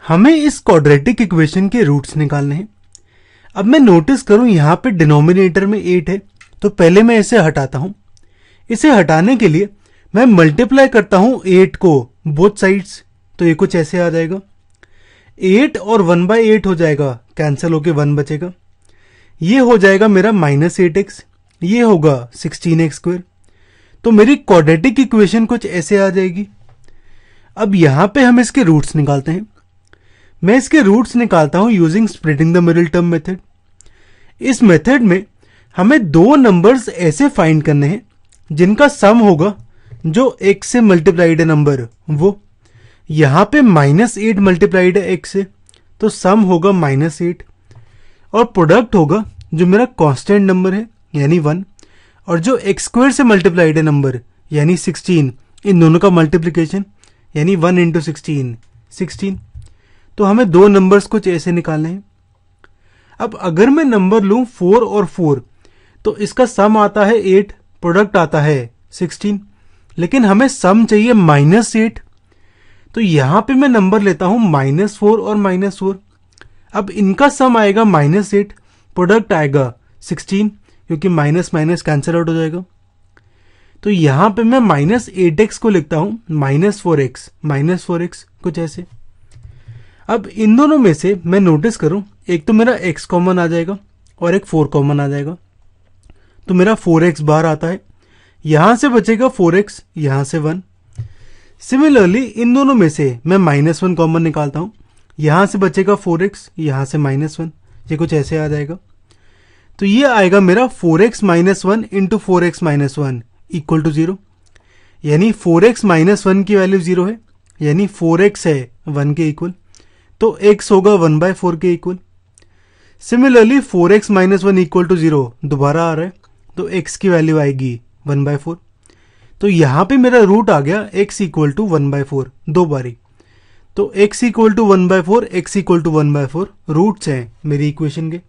हमें इस quadratic equation के रूट्स निकालने हैं। अब मैं नोटिस करूं यहां पे डिनोमिनेटर में 8 है, तो पहले मैं इसे हटाता हूं। इसे हटाने के लिए मैं मल्टीप्लाई करता हूं 8 को बोथ साइड्स, तो ये कुछ ऐसे आ जाएगा। 8 और 1/8 हो जाएगा, कैंसिल होके 1 बचेगा। ये हो जाएगा मेरा -8x, ये होगा 16x²। तो मेरी क्वाड्रेटिक इक्वेशन कुछ ऐसे आ जाएगी। अब यहां पे हम इसके रूट्स निकालते हैं। मैं इसके रूट्स निकालता हूं using splitting the middle term method. इस मेथड में हमें दो नंबर्स ऐसे फाइंड करने हैं जिनका सम होगा जो x से मल्टीप्लाइड है नंबर वो। यहां पे -8 मल्टीप्लाइड है x से, तो सम होगा -8 और प्रोडक्ट होगा जो मेरा कांस्टेंट नंबर है यानी 1, और जो x² से मल्टीप्लाइड है नंबर यानी 16, इन दोनों का मल्टीप्लिकेशन यानी 1 × 16 16। तो हमें दो नंबर्स कुछ ऐसे निकालने हैं। अब अगर मैं नंबर लूं 4 और 4, तो इसका सम आता है 8, प्रोडक्ट आता है 16, लेकिन हमें सम चाहिए -8, तो यहां पे मैं नंबर लेता हूं -4 और -4। अब इनका सम आएगा -8, प्रोडक्ट आएगा 16, क्योंकि माइनस माइनस कैंसिल आउट हो जाएगा। तो यहां पे मैं -8x को लिखता हूं -4x कुछ ऐसे। अब इन दोनों में से मैं नोटिस करूं, एक तो मेरा x कॉमन आ जाएगा और एक 4 कॉमन आ जाएगा, तो मेरा 4x बाहर आता है। यहां से बचेगा 4x, यहां से 1। सिमिलरली इन दोनों में से मैं -1 कॉमन निकालता हूं, यहां से बचेगा 4x, यहां से -1, ये कुछ ऐसे आ जाएगा। तो ये आएगा मेरा 4x - 1 × 4x - 1 = 0, यानी 4x - 1 की वैल्यू 0 है, यानी 4x है 1 के इक्वल, तो x होगा 1/4 के इक्वल। सिमिलरली 4x - 1 = 0 दोबारा आ रहा है, तो x की वैल्यू आएगी 1/4। तो यहां पे मेरा रूट आ गया x = 1/4 दो बारी। तो x = 1/4, x = 1/4 रूट्स हैं मेरी इक्वेशन के।